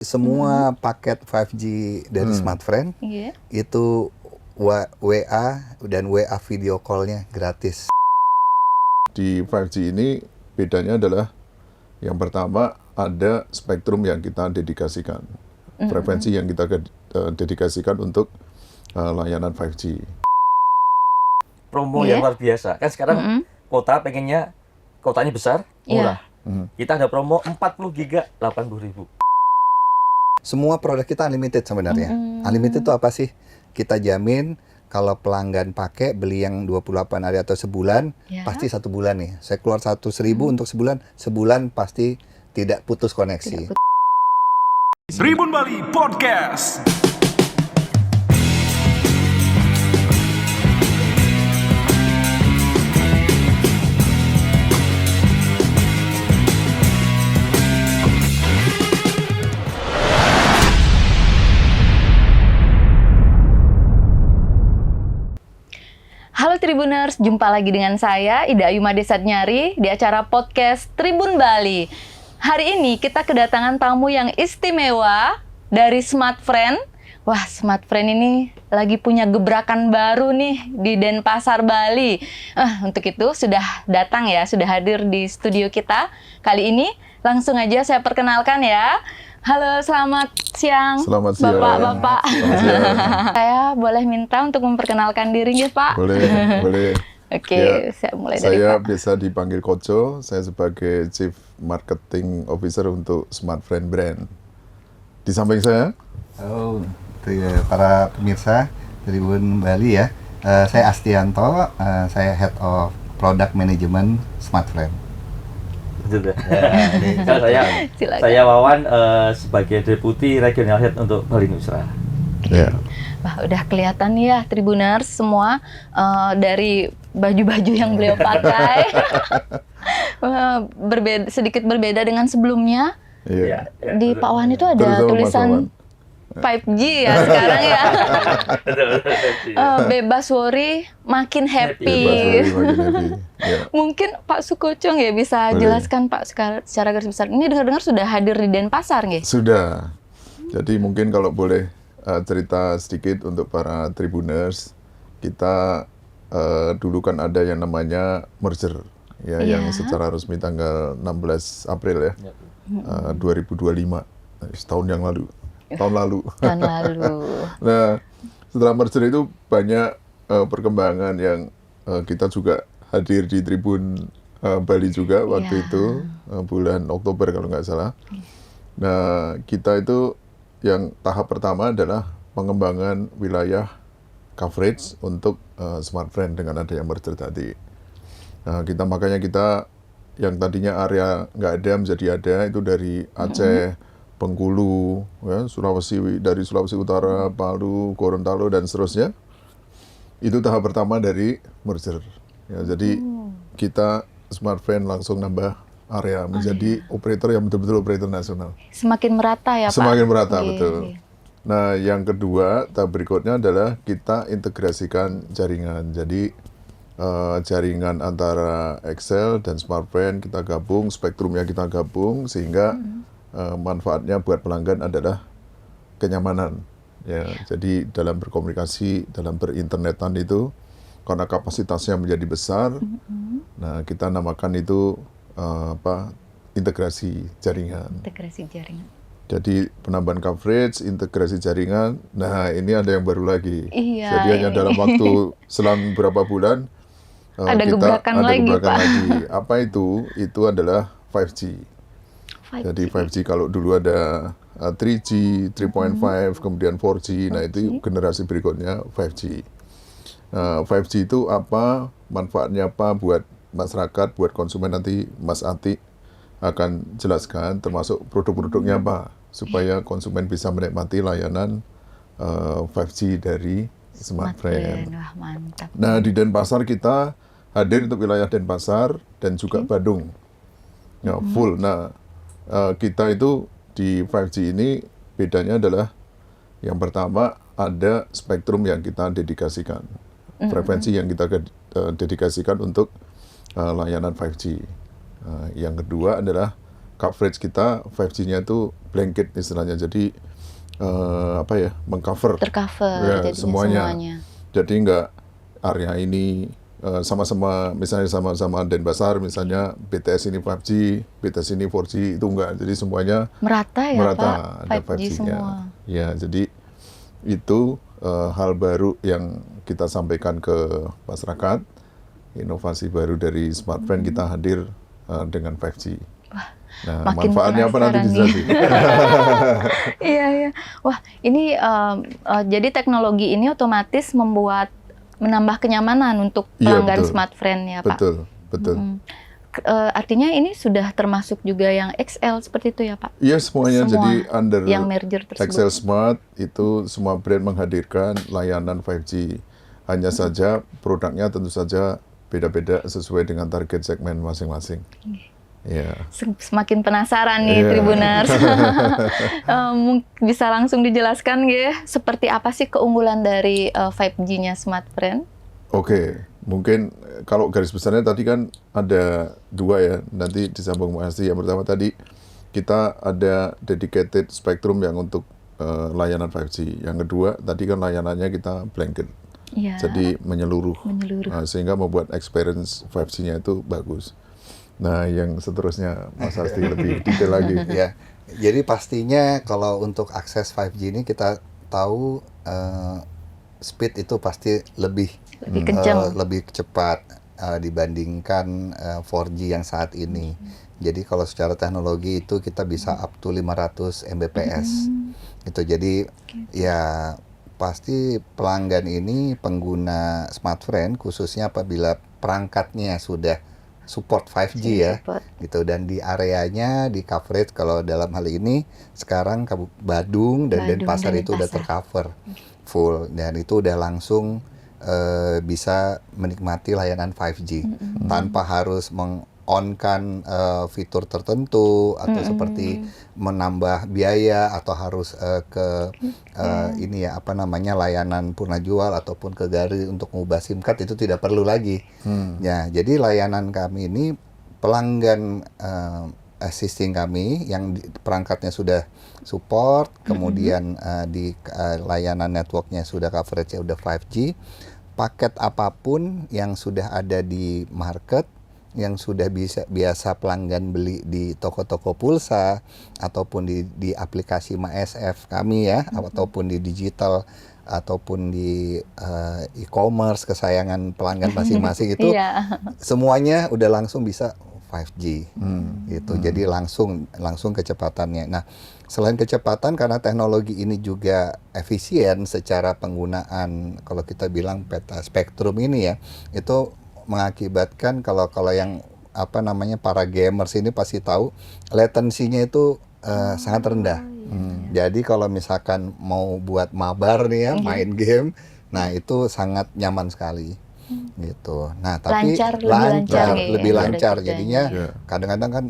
Semua paket 5G dari Smartfren itu WA dan WA video call-nya gratis. Di 5G ini bedanya adalah yang pertama ada spektrum yang kita dedikasikan, frekuensi yang kita dedikasikan untuk layanan 5G. Promo yang luar biasa. Kan sekarang kota pengennya kotanya besar, murah. Kita ada promo 40 giga 80.000. Semua produk kita unlimited sebenarnya. Unlimited itu apa sih? Kita jamin kalau pelanggan pakai beli yang 28 hari atau sebulan, pasti 1 bulan nih. Saya keluar 1.000 untuk sebulan pasti tidak putus koneksi. Tribun Bali Podcast. Halo Tribuners, jumpa lagi dengan saya Ida Ayu Made Satnyari di acara podcast Tribun Bali. Hari ini kita kedatangan tamu yang istimewa dari Smartfren. Wah, Smartfren ini lagi punya gebrakan baru nih di Denpasar, Bali. Untuk itu sudah datang ya, sudah hadir di studio kita. Kali ini langsung aja saya perkenalkan ya. Halo, selamat siang. Selamat siang. Bapak-bapak. Saya boleh minta untuk memperkenalkan diri ya, Pak? Boleh. Oke, Ya, saya mulai dari saya Pak. bisa dipanggil Koco, saya sebagai Chief Marketing Officer untuk Smartfren Brand. Di samping saya, Halo para pemirsa Tribun Bali ya. Saya Astianto, saya Head of Product Management Smartfren. Betul. Kalau Silakan. saya Wawan sebagai Deputi Regional Head untuk Bali Nusra. ya, Wah, udah kelihatan ya Tribuners semua dari baju-baju yang beliau pakai. Sedikit berbeda dengan sebelumnya. iya. Di Pak Wan itu ada Terutama Mas tulisan Wawan. 5G ya sekarang ya. Betul. Bebas worry, makin happy. Makin happy. Ya. Mungkin Pak Sukocong ya bisa Boleh. jelaskan Pak secara garis besar. Ini dengar-dengar sudah hadir di Denpasar nggih? Sudah. Jadi mungkin kalau boleh cerita sedikit untuk para Tribuners, kita dulu kan ada yang namanya merger, ya, Iya. yang secara resmi tanggal 16 April ya, 2025, setahun yang lalu, tahun lalu. Tahun lalu. Nah, setelah merger itu banyak perkembangan yang kita juga hadir di Tribun Bali juga waktu Iya. itu, bulan Oktober kalau nggak salah. Nah, kita itu yang tahap pertama adalah pengembangan wilayah coverage untuk Smartfren dengan adanya merger tadi. Nah, makanya kita yang tadinya area nggak ada menjadi ada, itu dari Aceh, Bengkulu, ya, dari Sulawesi Utara, Palu, Gorontalo, dan seterusnya. Itu tahap pertama dari merger. Ya, jadi kita Smartfren langsung nambah area menjadi operator yang betul-betul operator nasional. Semakin merata ya Pak? Semakin merata, Oke. betul. Nah, yang kedua, tahap berikutnya adalah kita integrasikan jaringan. Jadi, jaringan antara Excel dan Smartfren kita gabung, spektrumnya kita gabung, sehingga manfaatnya buat pelanggan adalah kenyamanan. Ya, jadi dalam berkomunikasi, dalam berinternetan itu, karena kapasitasnya menjadi besar, nah kita namakan itu integrasi jaringan. Integrasi jaringan. Jadi penambahan coverage, integrasi jaringan. Nah, ini ada yang baru lagi. Iya, Jadi hanya ini. dalam waktu selang beberapa bulan Ada gebrakan lagi, Pak. Apa itu? Itu adalah 5G. 5G. Jadi 5G kalau dulu ada 3G, 3.5, kemudian 4G. Nah, itu generasi berikutnya 5G. Nah, 5G itu apa? Manfaatnya apa buat masyarakat, buat konsumen, nanti Mas Ati akan jelaskan, termasuk produk-produknya apa, supaya konsumen bisa menikmati layanan 5G dari Smartfren. Wah, mantap. Nah, di Denpasar kita hadir untuk wilayah Denpasar dan juga Badung. Ya, full. Nah, kita itu di 5G ini bedanya adalah yang pertama ada spektrum yang kita dedikasikan, frekuensi yang kita dedikasikan untuk layanan 5G. Yang kedua adalah coverage kita 5G-nya itu blanket istilahnya, jadi mengcover tercover ya, semuanya. Jadi nggak area ini sama-sama, misalnya sama-sama Denpasar misalnya BTS ini 5G, BTS ini 4G, itu enggak. Jadi semuanya merata ya merata, Pak, ada 5G 5G-nya. semua. Ya, jadi itu hal baru yang kita sampaikan ke masyarakat, inovasi baru dari Smartfren, kita hadir dengan 5G. Nah, makin manfaatnya apa nanti penasaran dijelasin. Iya. Wah, ini jadi teknologi ini otomatis menambah kenyamanan untuk pelanggan Smartfren ya Pak. Betul. Artinya ini sudah termasuk juga yang XL seperti itu ya Pak? Iya, semuanya. Semua jadi under yang merger tersebut. XL Smart itu semua brand menghadirkan layanan 5G. Hanya saja produknya tentu saja beda-beda sesuai dengan target segmen masing-masing. Ya. Semakin penasaran nih Tribuners. Bisa langsung dijelaskan ya, seperti apa sih keunggulan dari 5G-nya Smartfren? Oke, mungkin kalau garis besarnya tadi kan ada 2 ya, nanti disambung Mas Asti. Yang pertama tadi kita ada dedicated spectrum yang untuk layanan 5G. Yang kedua tadi kan layanannya kita blanket. Ya. Jadi menyeluruh. Sehingga membuat experience 5G-nya itu bagus. Nah, yang seterusnya Mas Asti lebih detail lagi. Ya, jadi pastinya kalau untuk akses 5G ini kita tahu speed itu pasti lebih kencang, lebih cepat dibandingkan 4G yang saat ini. Jadi kalau secara teknologi itu kita bisa up to 500 Mbps. Gitu. Jadi ya pasti pelanggan ini pengguna Smartfren khususnya apabila perangkatnya sudah support 5G ya, gitu, dan di areanya di coverage kalau dalam hal ini sekarang Badung dan Denpasar itu udah tercover full, dan itu udah langsung bisa menikmati layanan 5G tanpa harus on-kan fitur tertentu atau seperti menambah biaya atau harus ke ini ya layanan purna jual ataupun ke Gari untuk mengubah SIM card, itu tidak perlu lagi. Ya, jadi layanan kami ini pelanggan existing kami yang perangkatnya sudah support, kemudian di layanan networknya sudah coverage-nya udah 5G, paket apapun yang sudah ada di market yang sudah biasa pelanggan beli di toko-toko pulsa ataupun di aplikasi MySF kami ya, ataupun di digital ataupun di e-commerce kesayangan pelanggan masing-masing itu semuanya udah langsung bisa 5G gitu. Jadi langsung kecepatannya. Nah, selain kecepatan karena teknologi ini juga efisien secara penggunaan, kalau kita bilang peta spektrum ini ya, itu mengakibatkan kalau yang para gamers ini pasti tahu latensinya itu sangat rendah. Jadi kalau misalkan mau buat mabar nih ya, main game, nah itu sangat nyaman sekali. Gitu. Nah, tapi lebih lancar jadinya. Kadang-kadang kan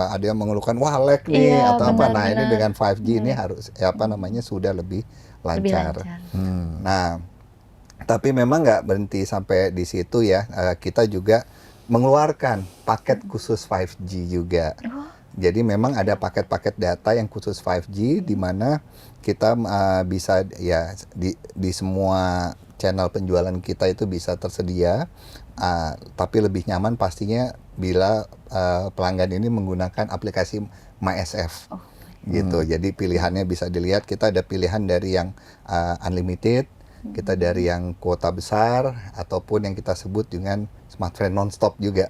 ada yang mengeluhkan wah lag nih atau apa. Nah, ini dengan 5G ini harus sudah lebih lancar. Nah, tapi memang nggak berhenti sampai di situ ya. Kita juga mengeluarkan paket khusus 5G juga. Jadi memang ada paket-paket data yang khusus 5G di mana kita bisa ya di semua channel penjualan kita itu bisa tersedia. Tapi lebih nyaman pastinya bila pelanggan ini menggunakan aplikasi MySF. Gitu. Jadi pilihannya bisa dilihat, kita ada pilihan dari yang unlimited, kita dari yang kuota besar ataupun yang kita sebut dengan Smartfren nonstop juga.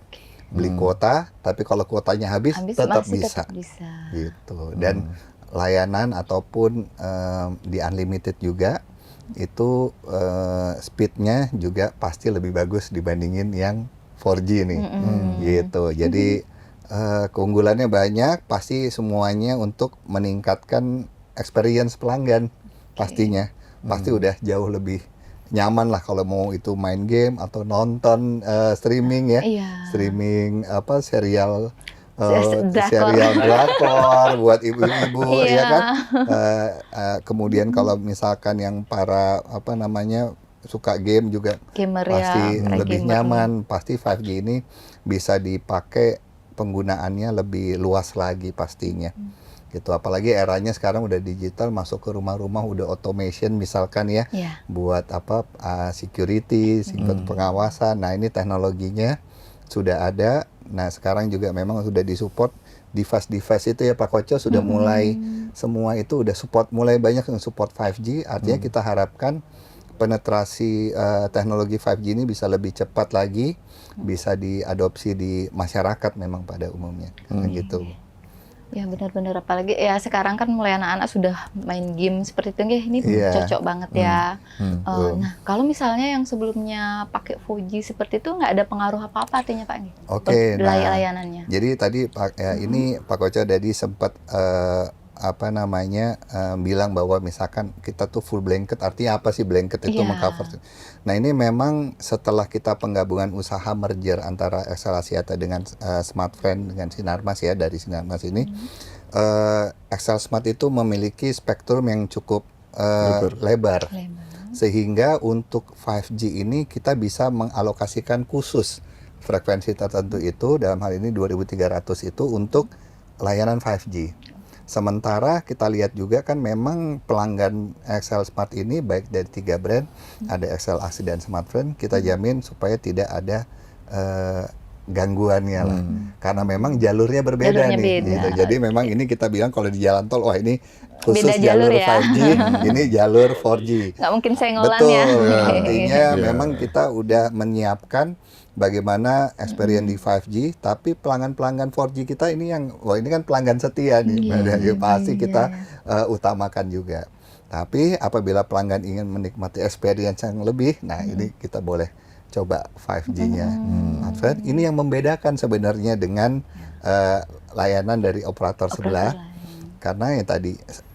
Beli kuota, tapi kalau kuotanya habis tetap bisa. Gitu. Dan layanan ataupun di unlimited juga itu speednya juga pasti lebih bagus dibandingin yang 4G nih. Gitu. Jadi keunggulannya banyak, pasti semuanya untuk meningkatkan experience pelanggan pastinya. Pasti udah jauh lebih nyaman lah kalau mau itu main game atau nonton streaming ya, streaming serial drakor buat ibu-ibu ya kan. Kemudian kalau misalkan yang para suka game juga gamer pasti lebih nyaman. Pasti 5G ini bisa dipakai penggunaannya lebih luas lagi pastinya. Gitu, apalagi eranya sekarang udah digital, masuk ke rumah-rumah udah automation misalkan ya, buat security, pengawasan. Nah, ini teknologinya sudah ada. Nah, sekarang juga memang sudah disupport device-device itu ya Pak Koco, sudah mulai semua itu udah support, mulai banyak yang support 5G. Artinya kita harapkan penetrasi teknologi 5G ini bisa lebih cepat lagi, bisa diadopsi di masyarakat memang pada umumnya, gitu. Ya benar-benar, apalagi ya sekarang kan mulai anak-anak sudah main game seperti itu, ini cocok banget ya. Nah, kalau misalnya yang sebelumnya pakai 4G seperti itu nggak ada pengaruh apa-apa artinya Pak? Oke, nah, layanannya. Jadi tadi Pak ini Pak Koco tadi sempat bilang bahwa misalkan kita tuh full blanket, artinya apa sih blanket itu mengcover. Nah, ini memang setelah kita penggabungan usaha merger antara XL Axiata dengan Smartfren dengan Sinarmas ya, dari Sinarmas ini XL Smart itu memiliki spektrum yang cukup lebar. Sehingga untuk 5G ini kita bisa mengalokasikan khusus frekuensi tertentu itu, dalam hal ini 2300 itu untuk layanan 5G. Sementara kita lihat juga kan memang pelanggan XL Smart ini baik dari 3 brand, ada XL Axi dan Smartfren, kita jamin supaya tidak ada gangguannya lah. Karena memang jalurnya berbeda nih. Gitu. Jadi memang ini kita bilang kalau di jalan tol, wah ini khusus beda jalur ya? 5G, ini jalur 4G. Nggak mungkin senggolan Betul, ya. artinya memang kita udah menyiapkan bagaimana experience di 5G, tapi pelanggan-pelanggan 4G kita ini yang, wah ini kan pelanggan setia nih, pasti kita utamakan juga. Tapi apabila pelanggan ingin menikmati experience yang lebih, nah ini kita boleh coba 5G-nya. Ini yang membedakan sebenarnya dengan layanan dari operator sebelah, karena yang tadi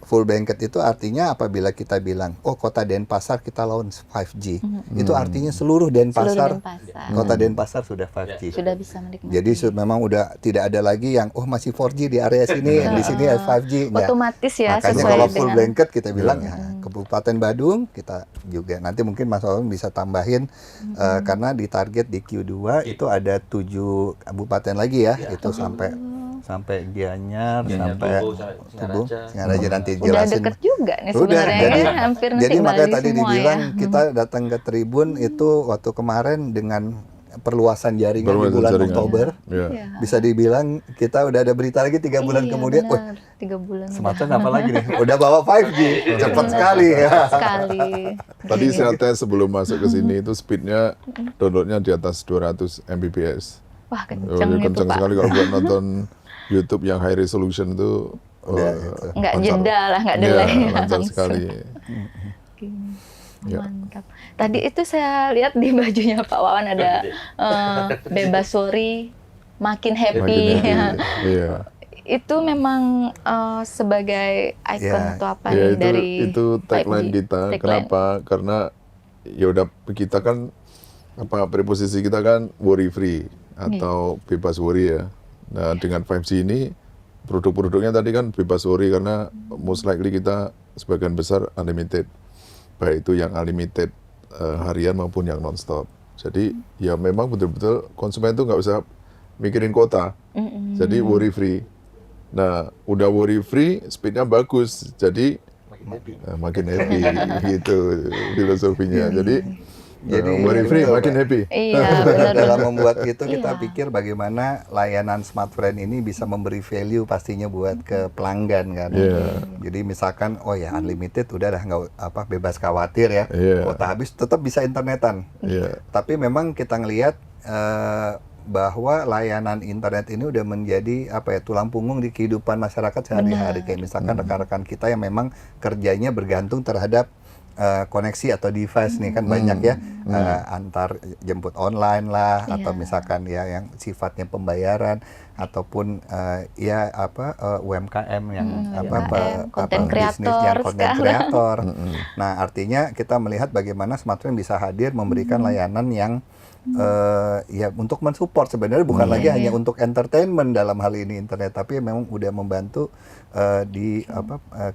full blanket itu artinya apabila kita bilang, oh kota Denpasar kita launch 5G, itu artinya seluruh Denpasar, kota Denpasar sudah 5G. Sudah bisa menikmati. Jadi memang udah tidak ada lagi yang, oh masih 4G di area sini, di sini 5G. Otomatis ya. Makanya kalau full blanket kita bilang ya, Kabupaten Badung kita juga, nanti mungkin Mas Wawan bisa tambahin, karena di target di Q2 itu ada 7 kabupaten lagi ya, itu sampai Gianyar, sampai Tubuh, Singaraja nanti jelasin. Udah deket juga nih sebenarnya, jadi, hampir nanti jadi makanya tadi semua dibilang ya. kita datang ke Tribun itu waktu kemarin dengan perluasan jaringan di bulan Oktober, bisa dibilang kita udah ada berita lagi 3 bulan kemudian, 3 bulan. Smartphone apa lagi nih? Udah bawa 5G, cepat sekali ya. Tadi saya tes sebelum masuk ke sini itu speednya downloadnya di atas 200 Mbps. Wah, kenceng itu kenceng Pak. sekali kalau buat nonton YouTube yang high resolution itu. Nggak jeda lah, nggak delay. Lancar sekali. Mantap. Tadi itu saya lihat di bajunya Pak Wawan ada bebas worry, makin happy. Iya. Itu memang sebagai ikon atau apa nih dari itu tagline kita. Kenapa? Karena ya udah kita kan preposisi kita kan worry free atau bebas worry ya. Nah, dengan 5G ini produk-produknya tadi kan bebas worry karena most likely kita sebagian besar unlimited. Baik itu yang unlimited harian maupun yang non-stop. Jadi ya memang betul-betul konsumen itu nggak usah mikirin kuota. Jadi worry free. Nah, udah worry free, speednya bagus. Jadi makin happy gitu filosofinya. Jadi worry free makin happy. Iya, benar. Dalam membuat itu kita pikir bagaimana layanan Smartfren ini bisa memberi value pastinya buat ke pelanggan kan. Jadi misalkan oh ya unlimited udah dah nggak bebas khawatir ya. Kuota habis tetap bisa internetan. Tapi memang kita ngelihat bahwa layanan internet ini udah menjadi tulang punggung di kehidupan masyarakat sehari-hari. Kayak misalkan rekan-rekan kita yang memang kerjanya bergantung terhadap koneksi atau device nih kan banyak ya, antar jemput online lah, atau misalkan ya yang sifatnya pembayaran ataupun UMKM yang bisnis yang konten kreator. Nah, artinya kita melihat bagaimana Smartfren bisa hadir memberikan layanan yang untuk mensupport sebenarnya bukan lagi hanya untuk entertainment dalam hal ini internet, tapi memang udah membantu di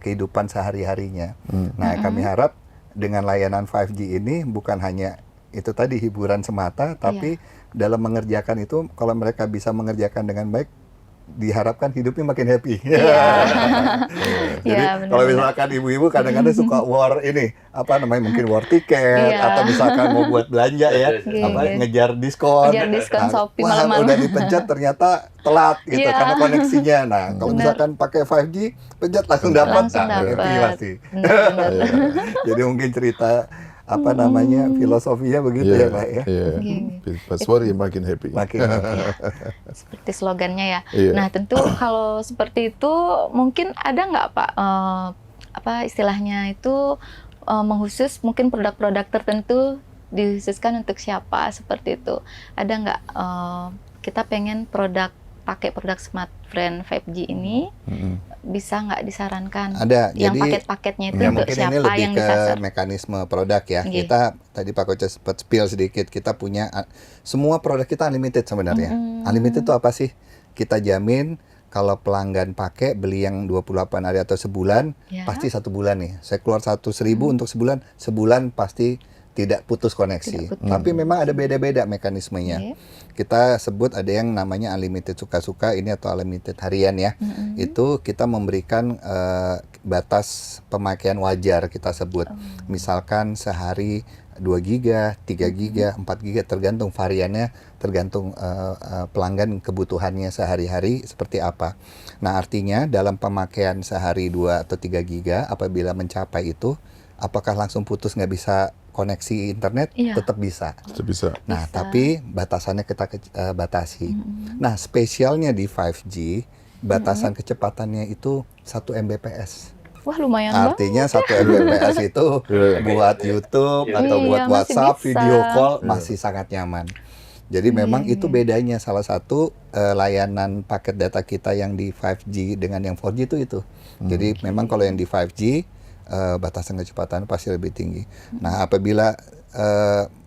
kehidupan sehari-harinya. Nah, kami harap dengan layanan 5G ini bukan hanya itu tadi hiburan semata, tapi dalam mengerjakan itu, kalau mereka bisa mengerjakan dengan baik, diharapkan hidupnya makin happy. Jadi Iya, kalau benar-benar. misalkan ibu-ibu kadang-kadang suka war ini, apa namanya, mungkin war tiket, Iya. atau misalkan mau buat belanja ya, apa Iya. ngejar diskon. Ngejar diskon Shopee wah, malam-malam. udah dipencet ternyata telat gitu Iya. karena koneksinya. Nah, kalau Benar. misalkan pakai 5G, pencet langsung dapat. Langsung Nah, happy dapat. pasti. Benar-benar. Jadi mungkin cerita apa namanya, filosofinya begitu ya, Pak ya. Iya. Password ya makin happy. Makin Seperti slogannya ya. Iya. Nah, tentu kalau seperti itu mungkin ada nggak Pak, apa istilahnya itu, mengkhusus mungkin produk-produk tertentu dikhususkan untuk siapa seperti itu. Ada nggak, kita pengen pakai produk Smartfren 5G ini, bisa nggak disarankan? ada. Yang Jadi paket-paketnya itu ya untuk mungkin ini siapa lebih yang ke disasar? mekanisme produk ya. Iya. Kita tadi Pak Koca sempat spill sedikit. Kita punya semua produk kita unlimited sebenarnya. Unlimited itu apa sih? Kita jamin kalau pelanggan pakai beli yang 28 hari atau sebulan, Ya. pasti 1 bulan nih. Saya keluar 100.000 untuk sebulan pasti tidak putus koneksi. Tidak putus. Tapi memang ada beda-beda mekanismenya. Oke. Kita sebut ada yang namanya unlimited suka-suka ini atau unlimited harian ya. Itu kita memberikan batas pemakaian wajar kita sebut. Misalkan sehari 2 giga, 3 giga, 4 giga tergantung variannya, tergantung pelanggan kebutuhannya sehari-hari seperti apa. Nah, artinya dalam pemakaian sehari 2 atau 3 giga apabila mencapai itu, apakah langsung putus nggak bisa koneksi internet? Iya. Tetap bisa. Itu bisa. Nah, Bisa. tapi batasannya kita batasi. Nah, spesialnya di 5G, batasan kecepatannya itu 1 Mbps. Wah, lumayan banget. Artinya 1 Mbps itu buat YouTube atau Iya, buat masih WhatsApp, bisa. video call masih sangat nyaman. Jadi memang itu bedanya, salah satu layanan paket data kita yang di 5G dengan yang 4G itu. Jadi memang kalau yang di 5G batasan kecepatan pasti lebih tinggi. Nah, apabila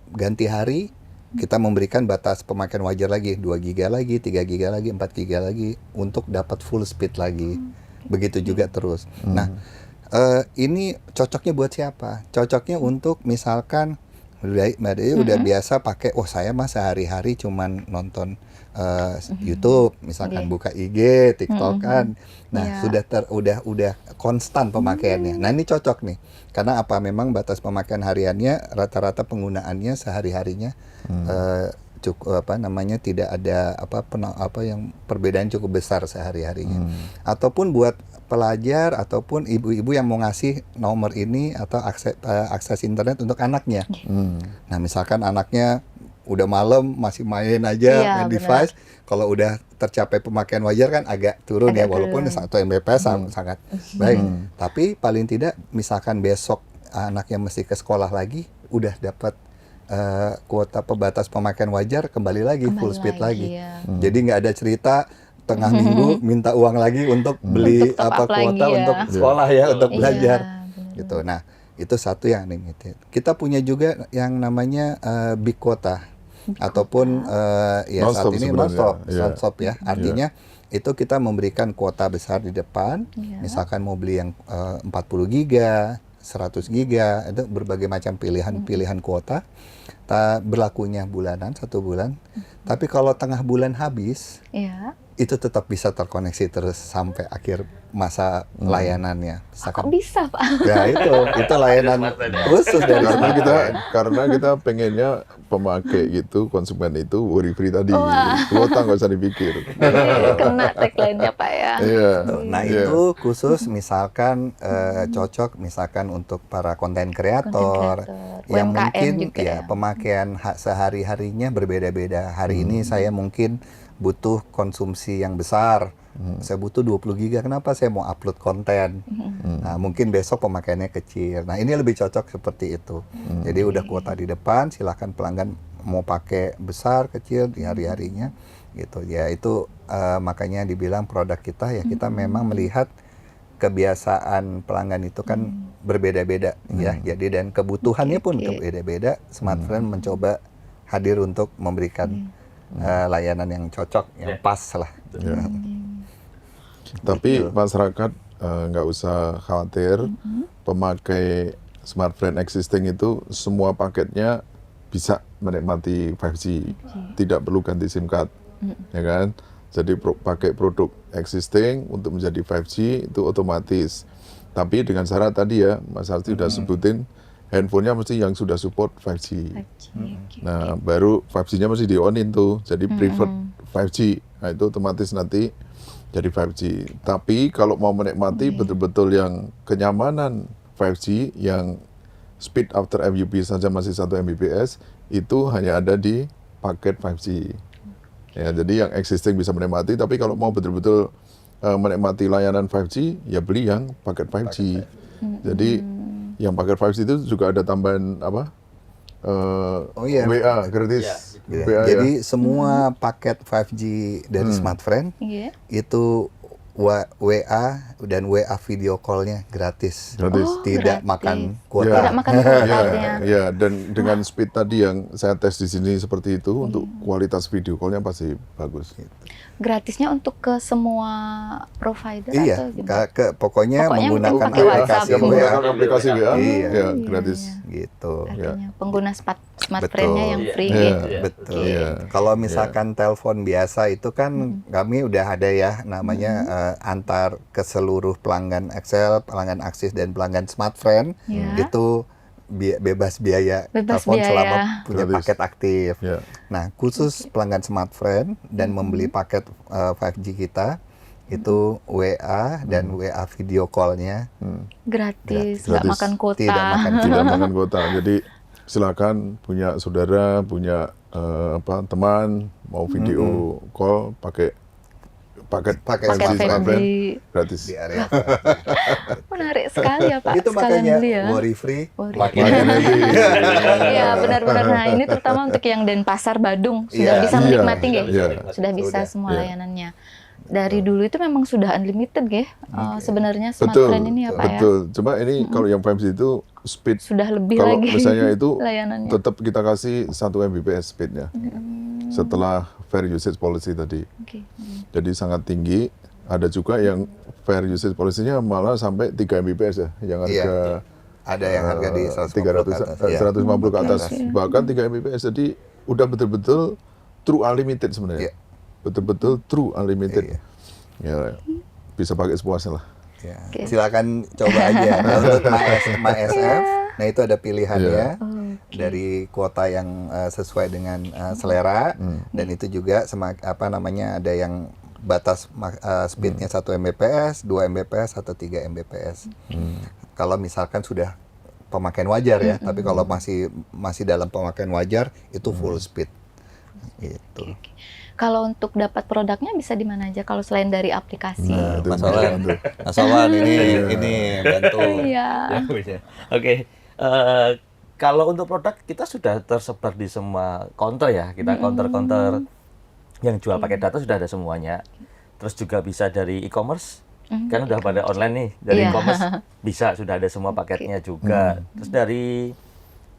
ganti hari, kita memberikan batas pemakaian wajar lagi, 2 giga lagi, 3 giga lagi, 4 giga lagi untuk dapat full speed lagi. Begitu juga terus. Nah, ini cocoknya buat siapa? Cocoknya untuk misalkan Mbak Dea udah biasa pakai, oh saya mah sehari-hari cuman nonton YouTube, misalkan buka IG, TikTok kan. Nah, Iya. udah konstan pemakaiannya. Nah, ini cocok nih. Karena apa? Memang batas pemakaian hariannya rata-rata penggunaannya sehari-harinya cukup apa namanya tidak ada apa yang perbedaan cukup besar sehari-harinya. Ataupun buat pelajar ataupun ibu-ibu yang mau ngasih nomor ini atau akses internet untuk anaknya. Nah, misalkan anaknya udah malam masih main aja Iya, main benar. device, kalau udah tercapai pemakaian wajar kan agak turun ya, Agak walaupun turun. 1 Mbps sangat baik. Tapi paling tidak misalkan besok anaknya mesti ke sekolah lagi, udah dapat kuota pembatas pemakaian wajar, kembali lagi full speed lagi. ya. Jadi nggak ada cerita tengah minggu minta uang lagi untuk beli Untuk top up kuota lagi, ya. untuk sekolah ya, untuk belajar benar. gitu. Nah, itu satu yang limited. Kita punya juga yang namanya big quota ataupun ya Non-stop saat ini sebenarnya. non-stop ya. Artinya itu kita memberikan kuota besar di depan. Iya. Misalkan mau beli yang 40 giga, 100 giga, itu berbagai macam pilihan kuota. Berlakunya bulanan, 1 bulan. Tapi kalau tengah bulan habis, Iya. itu tetap bisa terkoneksi terus sampai akhir masa layanannya. Kok bisa, Pak? Ya itu layanan khusus dari karena kita pengennya pemakai gitu, konsumen itu worry free tadi. Kuota nggak usah dipikir. Kena tagline-nya, Pak ya. Iya. Nah, itu khusus misalkan cocok misalkan untuk para konten kreator yang UMKM mungkin juga ya pemakaian sehari-harinya berbeda-beda. Hari ini saya mungkin butuh konsumsi yang besar. Saya butuh 20 giga. Kenapa? Saya mau upload konten. Nah, mungkin besok pemakaiannya kecil. Nah, ini lebih cocok seperti itu. Jadi udah kuota di depan, silahkan pelanggan mau pakai besar, kecil di hari-harinya gitu. Ya itu makanya dibilang produk kita ya, kita memang melihat kebiasaan pelanggan itu kan berbeda-beda ya. Jadi dan kebutuhannya pun berbeda-beda. Smartfren mencoba hadir untuk memberikan layanan yang cocok, yang pas lah. Tapi masyarakat nggak usah khawatir, pemakai Smartfren existing itu semua paketnya bisa menikmati 5G, tidak perlu ganti SIM card, ya kan? Jadi pakai produk existing untuk menjadi 5G itu otomatis. Tapi dengan syarat tadi ya, Mas Arti udah sebutin, handphonenya mesti yang sudah support 5G. 5G. Nah, baru 5G-nya mesti di-on-in tuh, jadi preferred 5G. Nah, itu otomatis nanti jadi 5G. Tapi kalau mau menikmati betul-betul yang kenyamanan 5G, yang speed after MUP saja masih 1 Mbps, itu hanya ada di paket 5G. Ya, jadi yang existing bisa menikmati, tapi kalau mau betul-betul menikmati layanan 5G, ya beli yang paket 5G. Jadi yang paket 5G itu juga ada tambahan apa? WA gratis. Gitu. WA, Jadi semua paket 5G dari Smartfren Iya. itu WA dan WA video call-nya gratis. Gratis. Tidak gratis. makan Ya. kuota. Tidak makan kuotanya. Ya, dan dengan speed tadi yang saya tes di sini seperti itu, untuk kualitas video call-nya pasti bagus. Gratisnya untuk ke semua provider Iya, atau gimana? pokoknya Pokoknya menggunakan pakai WhatsApp. aplikasi Ya, WA menggunakan aplikasi WA, Iya. ya gratis. gitu. Artinya pengguna smartphone-nya yang Iya. free Iya. gitu. Betul. Iya. Kalau misalkan telepon biasa itu kan kami udah ada ya namanya antar ke seluruh pelanggan Excel, pelanggan Axis dan pelanggan Smartfren Iya. itu bebas biaya Bebas telepon biaya. selama punya Gratis. paket aktif. Ya. Nah, khusus pelanggan Smartfren dan membeli paket 5G kita itu WA dan WA video call-nya Gratis, Gratis. nggak Gratis. makan kuota. tidak makan Tidak makan kuota. Jadi silakan punya saudara, punya teman mau video call pakai paket pakai Paket Smartfren 5G. gratis. di area. Menarik sekali ya Pak. Itu Sekalian makanya beli ya. worry free. Worry. Makin Iya benar-benar. Nah ini terutama untuk yang Denpasar Badung sudah Iya. bisa Iya. menikmati nggih? Iya. Sudah bisa Sudah. semua Iya. layanannya. Dari dulu itu memang sudah unlimited nggih. Sebenarnya Betul, smartphone ini ya Pak ya. betul. Cuma ini kalau yang 5G itu speed, Sudah lebih kalau lagi misalnya itu layanannya. tetap kita kasih 1 Mbps speednya setelah fair usage policy tadi. Oke. Jadi sangat tinggi. Ada juga yang fair usage policy-nya malah sampai 3 Mbps ya, yang Iya. harga Ada yang harga di 150 300, ke atas, ya. 150 ke atas, bahkan 3 Mbps. Jadi udah betul-betul true unlimited sebenarnya. Iya. Betul-betul true unlimited. Iya. Ya, bisa pakai sepuasnya lah. Ya. Oke. Silakan coba aja download MySF. Nah, itu ada pilihannya dari kuota yang sesuai dengan selera dan itu juga ada yang batas speednya 1 Mbps, 2 Mbps atau 3 Mbps. Kalau misalkan sudah pemakaian wajar ya, tapi kalau masih dalam pemakaian wajar itu full speed. Gitu. Kalau untuk dapat produknya bisa di mana aja kalau selain dari aplikasi? Nah, itu Mas Olan, tuh. Mas Olan ini bantu. Iya. Ya, bisa. Oke. Kalau untuk produk kita sudah tersebar di semua counter ya. Kita counter-counter yang jual pakai data sudah ada semuanya. Terus juga bisa dari e-commerce. Kan udah pada online nih. Dari Iya. e-commerce bisa sudah ada semua paketnya juga. Terus dari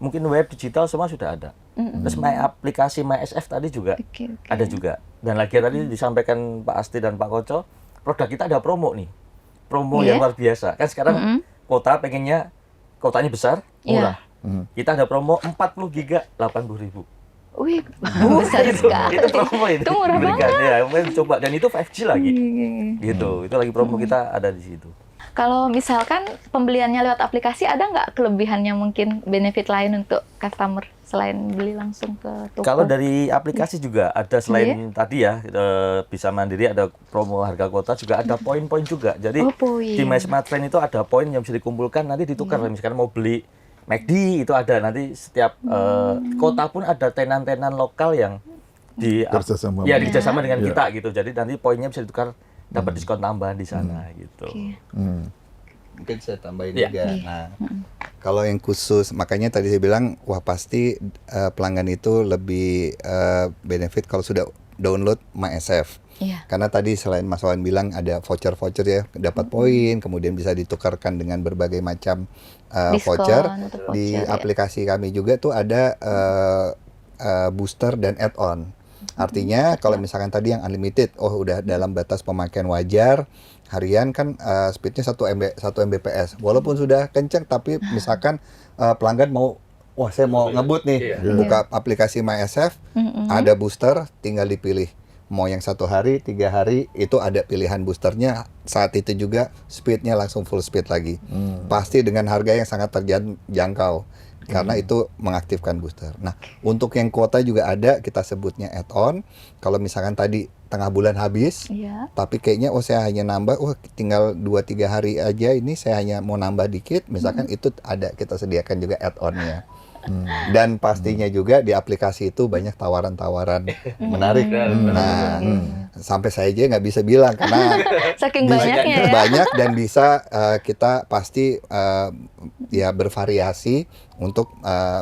mungkin web digital semua sudah ada. Terus aplikasi MySF tadi juga Oke. ada juga. Dan lagi tadi disampaikan Pak Asti dan Pak Koco, produk kita ada promo nih. Promo Iya. yang luar biasa. Kan sekarang kotanya besar, Iya. murah. Kita ada promo 40 giga 80.000. Wih, besar sekali. Itu promo itu. Itu murah Diberikan. Ya, mungkin coba dan itu 5G lagi. Iya. Gitu. Itu lagi promo kita ada di situ. Kalau misalkan pembeliannya lewat aplikasi, ada nggak kelebihannya mungkin benefit lain untuk customer selain beli langsung ke toko? Kalau dari aplikasi juga ada selain tadi ya bisa mandiri, ada promo harga kuota, juga ada poin-poin juga. Jadi Oh, poin. di My Smartphone itu ada poin yang bisa dikumpulkan, nanti ditukar. Misalkan mau beli McD itu ada nanti setiap kota pun ada tenan-tenan lokal yang Kerjasama. kerjasama dengan Iya. kita gitu. Jadi nanti poinnya bisa ditukar, dapat diskon tambahan di sana gitu. Oke. Mungkin saya tambahin Iya. juga. Nah, kalau yang khusus, makanya tadi saya bilang, wah pasti pelanggan itu lebih benefit kalau sudah download MySF. Iya. Karena tadi selain Mas Wawan bilang ada voucher-voucher ya, dapat poin, kemudian bisa ditukarkan dengan berbagai macam Diskon voucher. atau Di voucher, ya. aplikasi kami juga tuh ada booster dan add-on. Artinya kalau misalkan tadi yang unlimited, udah dalam batas pemakaian wajar, harian kan speednya 1 Mbps. Walaupun sudah kenceng, tapi misalkan pelanggan mau wah saya mau ngebut nih, buka aplikasi MySF, ada booster, tinggal dipilih. Mau yang 1 hari, 3 hari, itu ada pilihan boosternya. Saat itu juga speednya langsung full speed lagi. Pasti dengan harga yang sangat terjangkau. Karena itu mengaktifkan booster. Nah, untuk yang kuota juga ada, kita sebutnya add-on. Kalau misalkan tadi tengah bulan habis, tapi kayaknya saya hanya nambah, tinggal 2-3 hari aja ini saya hanya mau nambah dikit, misalkan itu ada, kita sediakan juga add-onnya. Dan pastinya juga di aplikasi itu banyak tawaran-tawaran menarik. Nah, sampai saya aja nggak bisa bilang karena saking banyaknya ya. Banyak dan bisa kita pasti ya bervariasi untuk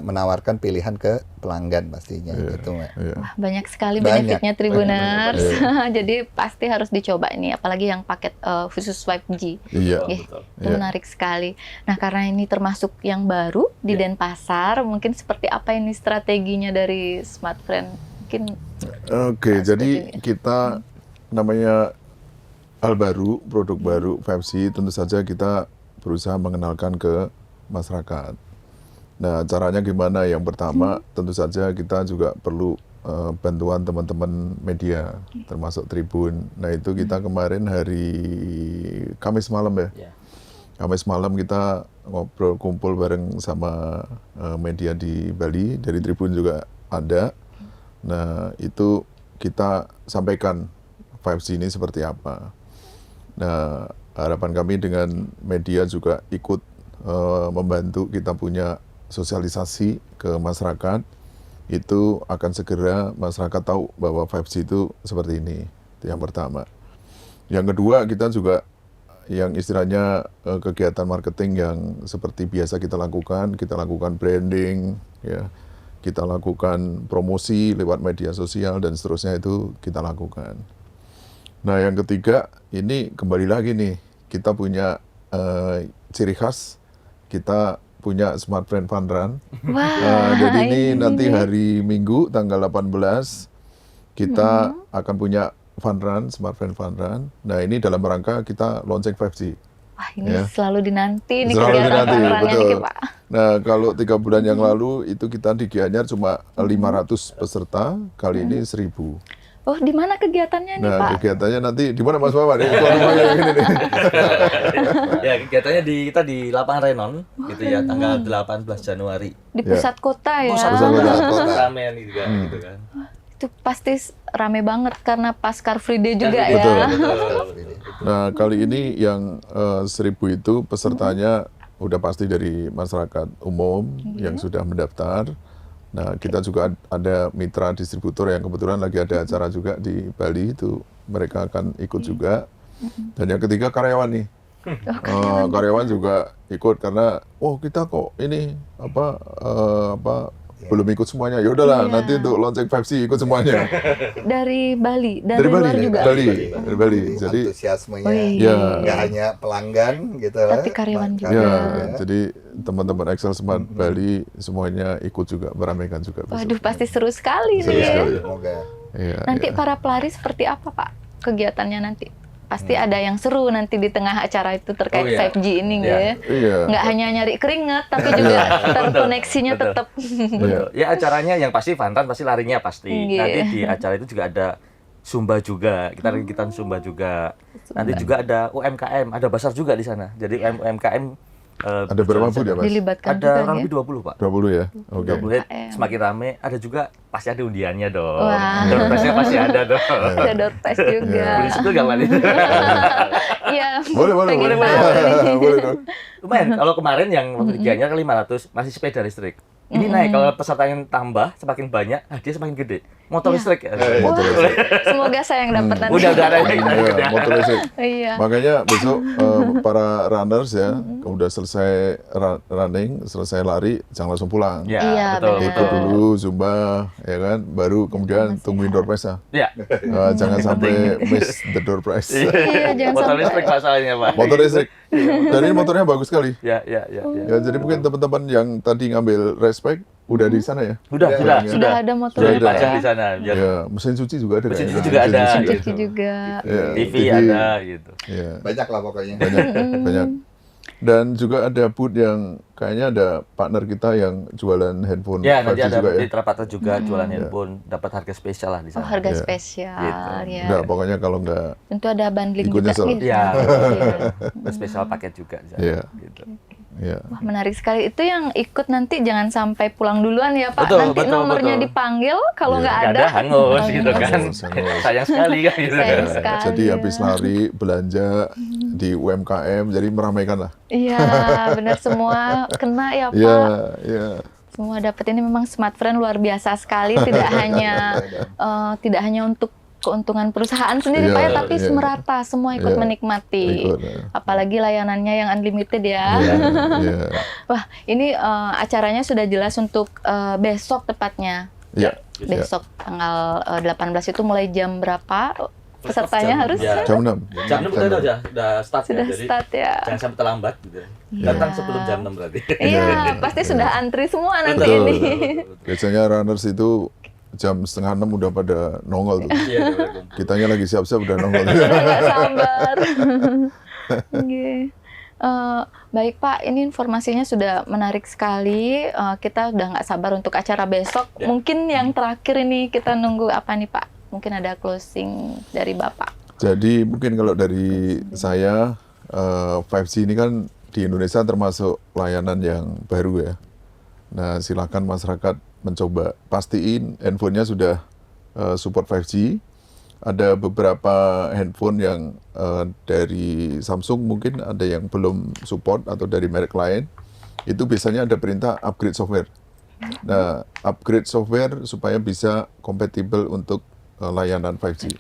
menawarkan pilihan ke pelanggan pastinya gitu, Mbak. Wah, banyak sekali benefitnya Tribuners. Jadi pasti harus dicoba ini, apalagi yang paket khusus 5G. Itu menarik sekali. Nah, karena ini termasuk yang baru di Denpasar, mungkin seperti apa ini strateginya dari Smartfren? Mungkin Oke, jadi kita namanya hal baru, produk baru 5G, tentu saja kita berusaha mengenalkan ke masyarakat. Nah, caranya gimana? Yang pertama, tentu saja kita juga perlu bantuan teman-teman media, termasuk Tribun. Nah, itu kita kemarin hari Kamis malam ya. Kamis malam kita ngobrol, kumpul bareng sama media di Bali, dari Tribun juga ada. Nah, itu kita sampaikan 5G ini seperti apa. Nah, harapan kami dengan media juga ikut membantu kita punya sosialisasi ke masyarakat, itu akan segera masyarakat tahu bahwa 5G itu seperti ini. Itu yang pertama. Yang kedua, kita juga yang istilahnya kegiatan marketing yang seperti biasa kita lakukan branding, ya, kita lakukan promosi lewat media sosial dan seterusnya, itu kita lakukan. Nah, yang ketiga, ini kembali lagi nih, kita punya ciri khas, kita punya Smartfren Fun Run. Jadi ini nanti hari Minggu tanggal 18 kita akan punya Fun Run, Smartfren Fun Run. Nah, ini dalam rangka kita launching 5G. Wah, ini selalu dinanti nih Selalu kegiatan dinanti, Fun Run-nya betul. nih, Pak. Nah, kalau 3 bulan yang lalu itu kita di Gianyar cuma 500 peserta, kali ini 1000. Oh, di mana kegiatannya nih, Pak? Nah, kegiatannya nanti di mana Mas Maman? Tuan rumahnya yang ini nih. Ya, kegiatannya kita di lapangan Renon gitu ya, tanggal 18 Januari. Di pusat kota ya. Pusat kota. Ramean juga gitu kan. Itu pasti rame banget karena pas Car Free Day juga Betul. ya. Nah, kali ini yang 1000 itu pesertanya udah pasti dari masyarakat umum yang sudah mendaftar. Nah, kita juga ada mitra distributor yang kebetulan lagi ada acara juga di Bali, itu mereka akan ikut juga. Dan yang ketiga karyawan nih. Karyawan juga ikut karena kita kok ini belum ikut semuanya. Ya udahlah, nanti untuk launching 5G ikut semuanya. Dari Bali, dari Dari luar Bali, juga. dari Bali. Jadi antusiasmenya ya, nggak hanya pelanggan gitu, tapi karyawan juga. ya, jadi teman-teman Excel Smart Bali semuanya ikut juga, meramaikan juga. Waduh, pasti seru sekali Seru nih. sekali. Semoga. Iya, Nanti iya. para pelari seperti apa, Pak? Kegiatannya nanti pasti ada yang seru nanti di tengah acara itu terkait 5G ini ya. Iya. Nggak hanya nyari keringat, tapi juga terkoneksinya Betul. tetap. Ya, acaranya yang pasti Fun Run, pasti larinya pasti. Iya. Nanti di acara itu juga ada Zumba juga, kita Zumba juga. Nanti juga ada UMKM, ada basar juga di sana. Jadi UMKM Ada berapa Bu ya, Mas? Dilibatkan ada juga kurang ya. lebih 20, Pak. 20 ya? Oke. 20 semakin rame, ada juga pasti ada undiannya dong. Wah. Door prize-nya pasti ada dong. Ada door prize juga. Beli situ nggak, Pak? Iya. Boleh. pengen boleh. tahu nih. Boleh dong. Lumayan, kalau kemarin yang waktu diganya ke 500 masih sepeda listrik. Ini naik, kalau peserta yang tambah semakin banyak, dia semakin gede. Motor listrik. Motor listrik. Semoga saya yang dapat nanti. Udah ada yang Iya, motor listrik. Iya. Makanya besok para runners ya, udah selesai running, selesai lari, jangan langsung pulang. Ya, Iya, betul, benar. Ikut dulu Zumba, ya kan, baru kemudian tungguin door prize-nya. Ya. Jangan sampai miss the door prize. Iya, jangan Motor sampai. listrik masalahnya, Pak. Motor listrik. Dan ini motornya bagus sekali. Ya. Ya, jadi mungkin teman-teman yang tadi ngambil respect udah di sana ya. Sudah ada motor Sudah Sudah ada. dipajang di sana. Biar Ya, mesin cuci juga ada. mesin kayaknya. cuci juga ada. Mesin cuci juga. Ya, TV ada gitu. Ya, Banyak lah pokoknya. banyak. Dan juga ada booth yang kayaknya ada partner kita yang jualan handphone Ya, nanti 5G ada juga ya. mitra partner juga jualan handphone, dapat harga spesial lah di Oh, sana. harga Iya. spesial Gitu. ya. Nggak, pokoknya kalau nggak, Tentu ada bundling Ikut juga nyesel. nih. Iya, Iya. spesial paket juga di sana. Iya. Gitu. ya. Wah, menarik sekali. Itu yang ikut nanti jangan sampai pulang duluan ya, Pak. Betul, Nanti betul, nomornya betul. dipanggil, kalau Iya. nggak Nggak ada, ada hangus gitu kan. Hangus. Sayang sekali kan gitu. Sayang Ya, sekali, jadi ya. habis lari belanja di UMKM, jadi meramaikan lah. Iya, benar, semua kena ya, Pak. Iya, iya. Semua dapat. Ini memang Smart Friend luar biasa sekali. Tidak hanya untuk keuntungan perusahaan sendiri, Iya, Pak, ya, tapi iya. merata, semua ikut Iya, menikmati. ikut, ya. Apalagi layanannya yang unlimited ya. Iya, iya. Wah, ini acaranya sudah jelas untuk besok tepatnya. Iya. Besok tanggal 18 itu mulai jam berapa? Pesertanya Jam- harus ya. Jam 6. Jam 6 kita udah start sudah ya. Jadi start ya. jangan sampai terlambat gitu. Iya. Datang sebelum jam 6 berarti. Iya, pasti sudah antri semua nanti Betul. ini. Biasanya runners itu jam 5:30 udah pada nongol tuh. Iya, udah kumpul. Kitanya lagi siap-siap udah nongol. Nggak sabar. Oke. Baik Pak, ini informasinya sudah menarik sekali. Kita udah nggak sabar untuk acara besok. Ya. Mungkin yang terakhir ini kita nunggu apa nih Pak? Mungkin ada closing dari Bapak. Jadi mungkin kalau dari saya 5G ini kan di Indonesia termasuk layanan yang baru ya. Nah silakan masyarakat mencoba, pastiin handphonenya sudah support 5G. Ada beberapa handphone yang dari Samsung mungkin ada yang belum support atau dari merek lain. Itu biasanya ada perintah upgrade software. Nah upgrade software supaya bisa kompatibel untuk layanan 5G.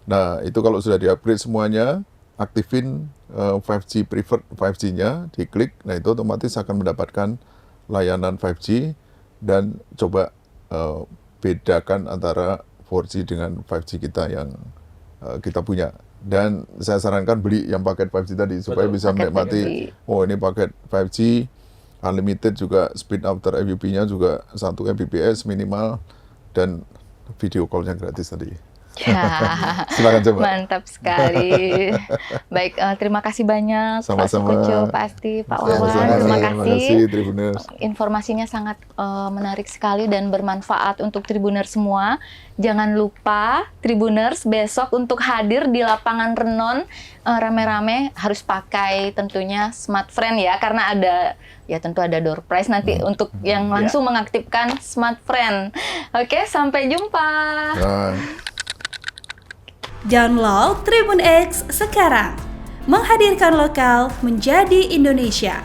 Nah, itu kalau sudah di-upgrade semuanya, aktifin 5G preferred 5G-nya, diklik, nah itu otomatis akan mendapatkan layanan 5G dan coba bedakan antara 4G dengan 5G kita yang kita punya. Dan saya sarankan beli yang paket 5G tadi supaya Betul, bisa paket menikmati, 5G. oh ini paket 5G, unlimited juga, speed after FUP-nya juga 1 Mbps minimal, dan video call-nya gratis tadi. Ya, Silakan coba. mantap sekali. Baik, terima kasih banyak Pak Sama-sama. Sukoco, Pak Asti, Pak Wawan. Sama-sama. Terima Terima kasih kasih. Tribuners. Informasinya sangat menarik sekali dan bermanfaat untuk Tribuners semua. Jangan lupa Tribuners besok untuk hadir di lapangan Renon rame-rame, harus pakai tentunya Smart Friend ya, karena ada ya tentu ada door prize nanti untuk yang langsung mengaktifkan Smart Friend. Oke, sampai jumpa. Nah. Download Tribun X sekarang, menghadirkan lokal menjadi Indonesia.